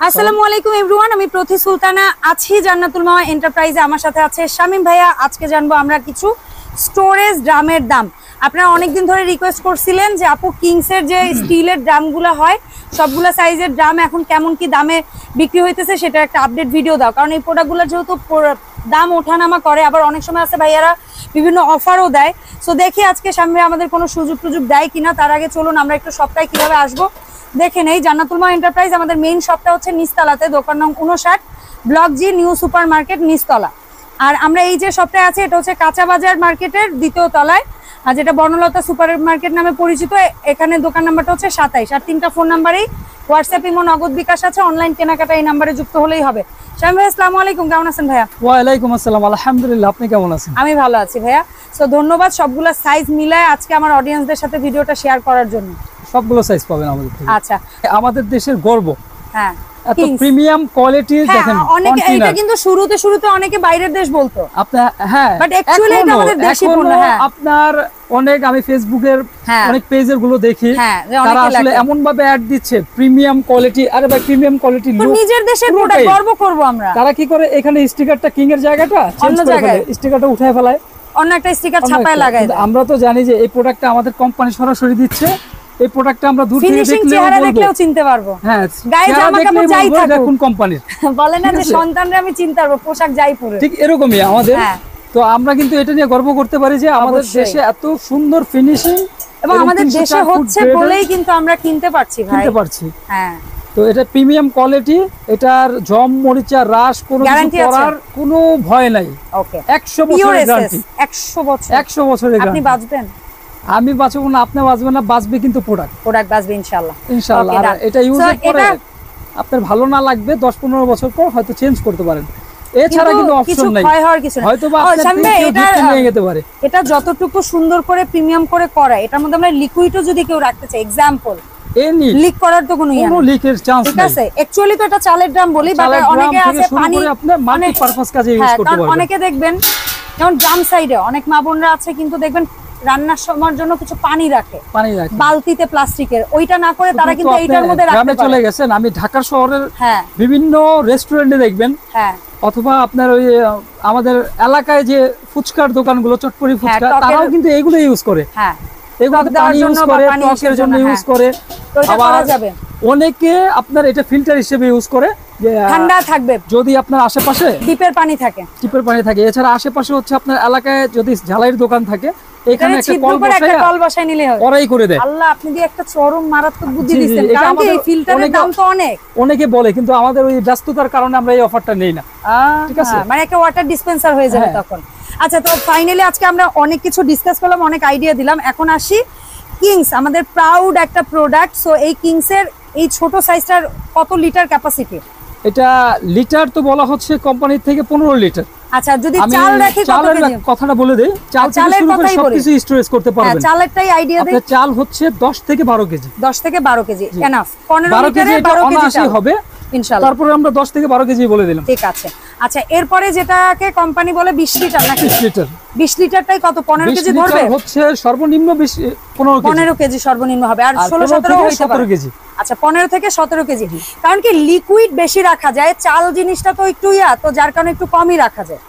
আসসালামু আলাইকুম এভরিওয়ান, আমি প্রতি সুলতানা আছি জান্নাতুল মাওয়া এন্টারপ্রাইজে। আমার সাথে আছে শামীম ভাইয়া। আজকে জানবো আমরা কিছু স্টোরেজ ড্রামের দাম। আপনারা অনেকদিন ধরে রিকোয়েস্ট করছিলেন যে আপু কিংসের যে স্টিলের ড্রামগুলো হয় সবগুলো সাইজের ড্রাম এখন কেমন কি দামে বিক্রি হইতেছে সেটা একটা আপডেট ভিডিও দাও, কারণ এই প্রোডাক্টগুলো যেহেতু দাম ওঠানামা করে, আবার অনেক সময় আছে ভাইয়ারা বিভিন্ন অফারও দেয়। সো দেখি আজকে শামীম ভাই আমাদের কোনো সুযোগ টুযোগ দেয় কিনা। তার আগে চলুন আমরা একটু সপ্তাহে কিভাবে আসবো দেখে নেই। জান্নাতুল মাওয়া এন্টারপ্রাইজ আমাদের মেইন শপটা হচ্ছে নিচতলাতে, দোকান নং 59, block G, new super market, নিচতলা। আর আমরা এই যে শপটায় আছে এটা হচ্ছে কাঁচা বাজার মার্কেটের দ্বিতীয় তলায়, আর যেটা বর্ণলতা সুপার মার্কেট নামে পরিচিত। এখানে দোকান নাম্বারটা হচ্ছে 27, আর 3টা ফোন নাম্বারেই হোয়াটসঅ্যাপ, ইমো, নগদ, বিকাশ আছে। অনলাইন কেনাকাটা এই নাম্বারে যুক্ত হলেই হবে। শামীম ভাই আসসালামু আলাইকুম, কেমন আছেন ভাইয়া? ওয়ালাইকুম আসসালাম, আলহামদুলিল্লাহ, আপনি কেমন আছেন? আমি ভালো আছি ভাইয়া। সো ধন্যবাদ সবগুলা সাইজ মিলায় আজকে আমার অডিয়েন্সদের সাথে ভিডিওটা শেয়ার করার জন্য। সবগুলো সাইজ পাবেন আমাদের থেকে। আচ্ছা, আমাদের দেশের গর্ব, হ্যাঁ, এত প্রিমিয়াম কোয়ালিটি। দেখেন অনেকে এটা কিন্তু শুরুতে অনেকে বাইরের দেশ বলতো আপনার, হ্যাঁ, বাট অ্যাকচুয়ালি এটা আমাদের দেশি পণ্য। হ্যাঁ, আপনার অনেক, আমি ফেসবুকের অনেক পেজের গুলো দেখি, তারা আসলে এমন ভাবে অ্যাড দিচ্ছে প্রিমিয়াম কোয়ালিটি। আরে ভাই, প্রিমিয়াম কোয়ালিটি তো নিজের দেশের প্রোডাক্ট গর্ব করব আমরা। তারা কি করে, এখানে স্টিকারটা কিং এর জায়গাটা চেঞ্জ করে ফেলে, স্টিকারটা উঠায় ফেলায়, অন্য একটা স্টিকার ছাপায় লাগায়। আমরা তো জানি যে এই প্রোডাক্টটা আমাদের কোম্পানি সরাসরি দিচ্ছে। এই প্রোডাক্টটা আমরা দূর থেকে দেখলেও চিনতে পারবো। হ্যাঁ, গায়ে জামা কাপড় যাই থাকুক, কোন কোম্পানির বলে না যে সন্তানরা আমি চিনতে পারবো পোশাক যাই পরে, ঠিক এরকমই আমাদের। তো আমরা কিন্তু এটা নিয়ে গর্ব করতে পারি যে আমাদের দেশে এত সুন্দর ফিনিশিং, এবং আমাদের দেশে হচ্ছে বলেই কিন্তু আমরা কিনতে পারছি ভাই, কিনতে পারছি। হ্যাঁ, তো এটা প্রিমিয়াম কোয়ালিটি, এটার জম মরিচা রাশ কোনো কিছু করার কোনো ভয় নাই। ওকে, 100 বছরের গ্যারান্টি। 100 বছরের আপনি বাঁচবেন, আমি বাঁচবো না, আপনি বাঁচবেন না, বাঁচবে কিন্তু প্রোডাক্ট বাঁচবে ইনশাআল্লাহ। আর এটা ইউজ করে আপনার ভালো না লাগবে 10-15 বছর পর হয়তো চেঞ্জ করতে পারেন। এছাড়া কিন্তু অপশন নাই, হয়তো বা নিয়ে যেতে পারে। এটা যতটুকু সুন্দর করে প্রিমিয়াম করে করা, এটার মধ্যে আমরা লিকুইডও যদি কেউ রাখতে চাই, এক্সাম্পল লিক করার তো কোনো লিকের চান্স ঠিক আছে। অ্যাকচুয়ালি তো এটা চালের ড্রাম বলি, বাট অনেকে আছে পানি আপনার মাল্টি পারপাস কাজে ইউজ করতে পারবেন। অনেকে দেখবেন যেমন ড্রাম সাইডে অনেক মা বোনরা আছে কিন্তু দেখবেন রান্নার সময়ের জন্য কিছু পানি রাখে বালতিতে প্লাস্টিকের, ওইটা না করে তারা কিন্তু এইটার মধ্যে রাখতে পারে। চলে গেছেন, আমি ঢাকা শহরের বিভিন্ন রেস্টুরেন্টে দেখবেন, অথবা আপনার ওই আমাদের এলাকায় যে ফুচকার দোকানগুলো, চটপটি ফুচকা, তারাও কিন্তু এইগুলো ইউজ করে। এগুলো পানি ইউজ করে, টকের জন্য ইউজ করে। আবার অনেকে আপনার এটা ফিল্টার হিসেবে ইউজ করে, যে ঠান্ডা থাকবে যদি আপনার আশেপাশে টিপের পানি থাকে। এছাড়া আশেপাশে হচ্ছে আপনার এলাকায় যদি ঝালাইয়ের দোকান থাকে, এখানে একটা কল বসায় নিলে হয়, ওরাই করে দেয়। আল্লাহ, আপনি দিয়ে একটা চরম মারাত্মক বুদ্ধি দিয়েছেন, কারণ এই ফিল্টারের দাম তো অনেকে বলে, কিন্তু আমাদের ওই ব্যস্ততার কারণে আমরা এই অফারটা নেই না। ঠিক আছে, মানে একটা ওয়াটার ডিসপেন্সার হয়ে যাবে তখন। আচ্ছা, তো ফাইনালি আজকে আমরা অনেক কিছু ডিসকাস করলাম, অনেক আইডিয়া দিলাম। এখন আসি কিংস, আমাদের প্রাউড একটা প্রোডাক্ট। সো এই কিংস এর এই ছোট সাইজটার কত লিটার ক্যাপাসিটি? এটা লিটার তো বলা হচ্ছে কোম্পানি থেকে 15 লিটার। আচ্ছা, যদি চাল রাখি কত কেজি? কথাটা বলে দেই, চাল থেকে শুরু করে সবকিছু স্টোরেজ করতে পারবেন। চালেরটাই আইডিয়া দেই। আপনার চাল হচ্ছে 10 থেকে 12 কেজি। 10 থেকে 12 কেজি এনাফ। 15 লিটারে 12 কেজি হবে ইনশাআল্লাহ। তারপরে আমরা 10 থেকে 12 কেজি বলে দিলাম। ঠিক আছে। আচ্ছা, এরপরে যেটাকে কোম্পানি বলে 20 লিটার নাকি? 20 লিটার। 20 লিটারটাই কত? 15 কেজি ধরবে? হচ্ছে সর্বনিম্ন 15 কেজি সর্বনিম্ন হবে, আর 16-17 হইতে পারে। 17 কেজি। আচ্ছা, 15 থেকে 17 কেজি। কারণ কি লিকুইড বেশি রাখা যায়, চাল জিনিসটা তো একটু তো যার কারণে একটু কমই রাখা যায়।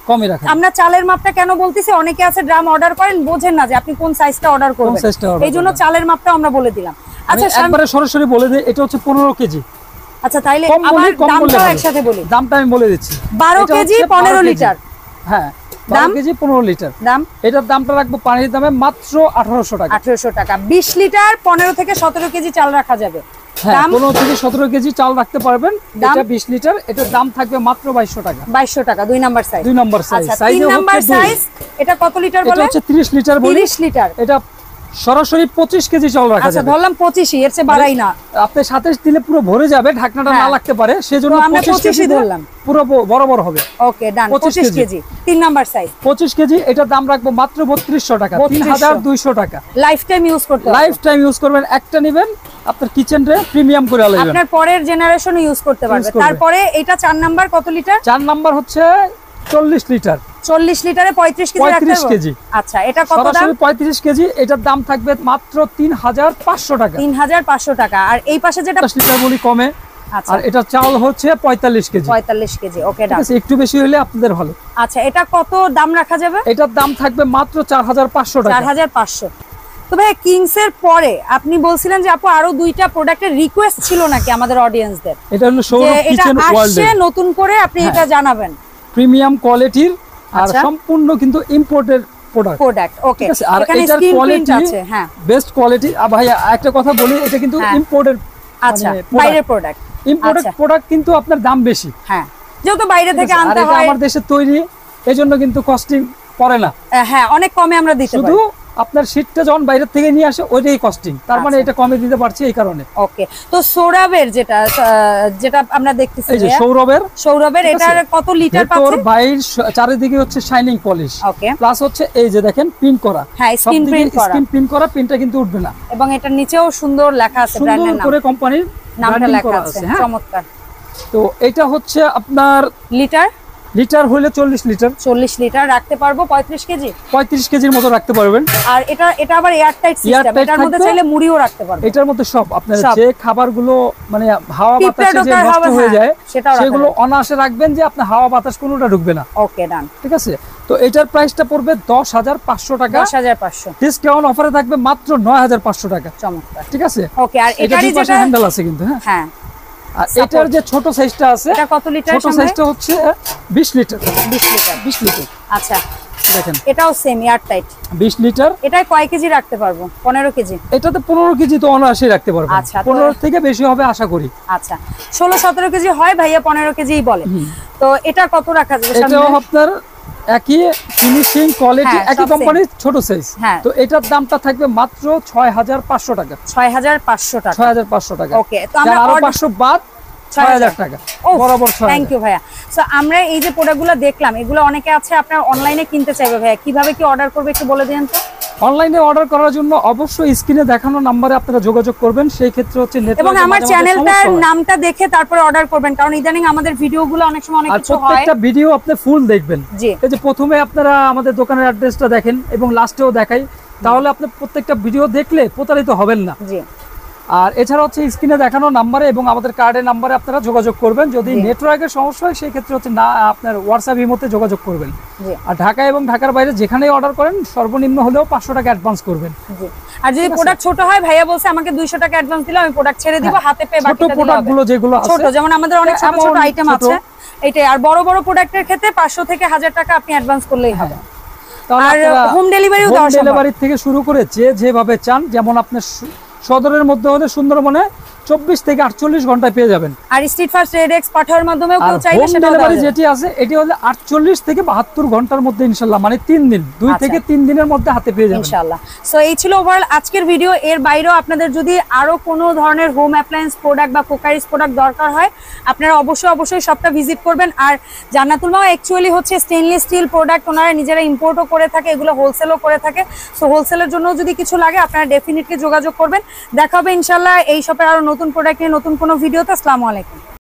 আমরা চালের মাপটা কেন বলতেছি, অনেকে আছে ড্রাম অর্ডার করেন, বোঝেন না যে আপনি কোন সাইজটা অর্ডার করবেন, এইজন্য চালের মাপটা আমরা বলে দিলাম। আচ্ছা, একবারে সরাসরি বলে দেই, এটা হচ্ছে 15 কেজি। আচ্ছা, তাইলে আমার দামটা একসাথে বলি। দামটা আমি বলে দিচ্ছি। 12 কেজি 15 লিটার। হযাঁ, 12 কেজি 15 লিটার দাম। এটার দামটা রাখবো পানির দামে মাত্র 1800 টাকা। 1800 টাকা। 20 লিটার 15 থেকে 17 কেজি চাল রাখা যাবে। হ্যাঁ, 15 থেকে 17 কেজি চাল রাখতে পারবেন। এটা 20 লিটার, এটার দাম থাকবে মাত্র 2200 টাকা। 2200 টাকা 2 নাম্বার সাইজ। 2 number size. আচ্ছা, 3 নাম্বার সাইজ এটা কত লিটার বলে? এটা হচ্ছে 30 লিটার বলি। 30 লিটার। এটা সরাসরি 25 কেজি চাল রাখা যাবে। আচ্ছা, ধরলাম 25, এর চেয়ে বাড়াই না। আপনি 27 দিলে পুরো ভরে যাবে, ঢাকনাটা না লাগতে পারে, সেজন্য আমরা 25ই ধরলাম, পুরো বরাবর হবে। ওকে, ডান। 25 কেজি 3 নাম্বার সাইজ। 25 কেজি, এটার দাম রাখবো মাত্র 3200 টাকা। 3200 টাকা। লাইফ টাইম ইউজ করতে হবে। লাইফ টাইম ইউজ করবেন, একটা নেবেন আপনার কিচেনে প্রিমিয়াম করে আলাইবেন, আপনার পরের জেনারেশন ইউজ করতে পারবে। তারপরে এটা 4 নাম্বার কত লিটার? 4 নাম্বার হচ্ছে 40 লিটার। 40 লিটারে 35 কেজি রাখতে হবে। 35 কেজি। আচ্ছা, এটা কত দাম? সরাসরি 35 কেজি, এটার দাম থাকবে মাত্র 3500 টাকা। 3500 টাকা। আর এই পাশে যেটা 10 লিটার বলি কমে, আর এটা চাল হচ্ছে 45 কেজি। 45 কেজি, ওকে ডান। ঠিক আছে, একটু বেশি হলে আপনাদের ভালো। আচ্ছা, এটা কত দাম রাখা যাবে? এটার দাম থাকবে মাত্র 4500 টাকা। 4500। তো ভাই কিংস এর পরে আপনি বলছিলেন যে আপু আরো দুইটা প্রোডাক্টের রিকোয়েস্ট ছিল নাকি আমাদের অডিয়েন্সদের? এটা হলো সৌরভ কিচেন ওয়ার্ল্ড এর নতুন করে আপনি এটা জানাবেন। প্রিমিয়াম কোয়ালিটির আর সম্পূর্ণ কিন্তু ইম্পোর্টেড প্রোডাক্ট। ওকে, আর এটার কোয়ালিটি আছে, হ্যাঁ বেস্ট কোয়ালিটি। ভাইয়া একটা কথা বলি, এটা কিন্তু ইম্পোর্টেড, আচ্ছা বাইরের প্রোডাক্ট। ইম্পোর্টেড প্রোডাক্ট কিন্তু আপনার দাম বেশি, হ্যাঁ যেহেতু বাইরে থেকে আনতে হয়। আমার দেশে তৈরি, এজন্য কিন্তু কস্টিং পড়ে না, হ্যাঁ অনেক কমে আমরা দিতে পারি। শুধু আপনার শীটটা যখন বাইরে থেকে নিয়ে আসে ওইটাই কস্টিং, তার মানে এটা কমে দিতে পারছি এই কারণে। ওকে, তো সৌরভের যেটা আমরা দেখতেছি, এই যে সৌরভের এটার কত লিটার পাচ্ছে? তোর বাইর চারিদিকে হচ্ছে শাইনিং পলিশ, ওকে প্লাস হচ্ছে এই যে দেখেন পিন করা, হ্যাঁ স্ক্রিন প্রিন্ট করা, পিনটা কিন্তু উঠবে না, এবং এটার নিচেও সুন্দর লেখা আছে, ব্র্যান্ডের নাম, করে কোম্পানির নামটা লেখা আছে, চমৎকার। তো এটা হচ্ছে আপনার লিটার হলে 40 লিটার রাখতে পারবো। 35 কেজির মতো রাখতে পারবেন। আর এটা আবার এয়ারটাইট সিস্টেম, এটার মধ্যে চাইলে মুড়িও রাখতে পারবেন। এটার মধ্যে সব আপনার যে খাবারগুলো মানে হাওয়া বাতাসে যে নষ্ট হয়ে যায় সেগুলো অনায়াসে রাখবেন, যে আপনার হাওয়া বাতাস কোনোটা ঢুকবে না। ওকে ডান, ঠিক আছে। তো এটার প্রাইসটা পড়বে 10500 টাকা। 10500 ডিসকাউন্ট অফারে থাকবে মাত্র 9500 টাকা। চমৎকার, ঠিক আছে। ওকে, আর এটারই যেটা হ্যান্ডেল আছে কিন্তু, হ্যাঁ আর এটার যে ছোট সাইজটা আছে, এটা কত লিটার? ছোট সাইজটা হচ্ছে 20 লিটার। আচ্ছা দেখেন, এটাও সেম এয়ারটাইট 20 লিটার। এটায় কয় কেজি রাখতে পারবো? 15 কেজি। এটাতে 15 কেজি তো অনায়াসে রাখতে পারবো। আচ্ছা, 15 থেকে বেশি হবে আশা করি। আচ্ছা 16-17 কেজি হয়, ভাইয়া 15 কেজিই বলে। তো এটা কত রাখা যাবে? এটাও আপনার একই ফিনিশিং কোয়ালিটি, একই কোম্পানির ছোট সাইজ। তো এটার দামটা থাকবে মাত্র 6500 টাকা। 6500 টাকা। 6500 টাকা। ওকে, তো আমরা আরো 500 বাদ 6000 টাকা বরাবর। থ্যাংক ইউ ভাইয়া। সো আমরা এই যে প্রোডাক্টগুলো দেখলাম, এগুলো অনেকে আছে আপনার অনলাইনে কিনতে চাইবে, ভাইয়া কিভাবে কি অর্ডার করবে একটু বলে দেন তো। অনলাইনে অর্ডার করার জন্য অবশ্যই স্ক্রিনে দেখানো নম্বরে আপনারা যোগাযোগ করবেন। সেই ক্ষেত্রে হচ্ছে এবং আমার চ্যানেলটার নামটা দেখে তারপরে অর্ডার করবেন, কারণ ইদানিং আমাদের ভিডিওগুলো অনেক সময় অনেক কিছু হয়। প্রত্যেকটা ভিডিও আপনি ফুল দেখবেন। এই যে প্রথমে আপনারা আমাদের দোকানের অ্যাড্রেসটা দেখেন এবং লাস্টেও দেখাই, তাহলে আপনি প্রত্যেকটা ভিডিও দেখলে প্রতারিত হবেন না। জি। আর এছাড়া হচ্ছে স্ক্রিনে দেখানো নাম্বারে এবং আমাদের কার্ডের নাম্বারে আপনারা যোগাযোগ করবেন। যদি নেটওয়ার্কের সমস্যা হয় সেই ক্ষেত্রে হচ্ছে না আপনার হোয়াটসঅ্যাপ ইমোতে যোগাযোগ করবেন। আর ঢাকা এবং ঢাকার বাইরে যেখানেই অর্ডার করেন সর্বনিম্ন হলেও 500 টাকা অ্যাডভান্স করবেন। আর যদি প্রোডাক্ট ছোট হয়, ভাইয়া বলছে আমাকে 200 টাকা অ্যাডভান্স দিলে আমি প্রোডাক্ট ছেড়ে দিব, হাতে পেয়ে বাকিটা দিলে হবে। ছোট প্রোডাক্টগুলো যেগুলো আছে, ছোট যেমন আমাদের অনেক ছোট ছোট আইটেম আছে এটাই। আর বড় বড় প্রোডাক্টের ক্ষেত্রে 500 থেকে 1000 টাকা আপনি অ্যাডভান্স করলেই হবে। আর হোম ডেলিভারিও দেওয়া সম্ভব। ডেলিভারি থেকে শুরু করে যেভাবে চান, যেমন আপনার সদরের মধ্যে হলে সুন্দরবনে 24 থেকে 48 ঘন্টায় পেয়ে যাবেন। আর স্ট্রিট ফাস্ট রেডেক্স পাঠানোর মাধ্যমেও কেউ চাইলে সেটা ডেলিভারি যেটি আছে এটি হলো 48 থেকে 72 ঘন্টার মধ্যে ইনশাআল্লাহ, মানে 3 দিন, 2 থেকে 3 দিনের মধ্যে হাতে পেয়ে যাবেন ইনশাআল্লাহ। সো এই ছিল ওভারঅল আজকের ভিডিও। এর বাইরেও আপনাদের যদি আরো কোনো ধরনের হোম অ্যাপ্লায়েন্স প্রোডাক্ট বা কুকারিজ প্রোডাক্ট দরকার হয়, আপনারা অবশ্যই শপটা ভিজিট করবেন। আর জান্নাতুল মাওয়া অ্যাকচুয়ালি হচ্ছে স্টেনলেস স্টিল প্রোডাক্ট ওনারা নিজেরা ইম্পোর্টও করে থাকে, এগুলো হোলসেলও করে থাকে। সো হোলসেলের জন্য যদি কিছু লাগে আপনারা ডেফিনেটলি যোগাযোগ করবেন। দেখা হবে ইনশাআল্লাহ এই শপের আরো নতুন প্রোডাক্ট নিয়ে নতুন কোনো ভিডিওতে। আসসালামু আলাইকুম।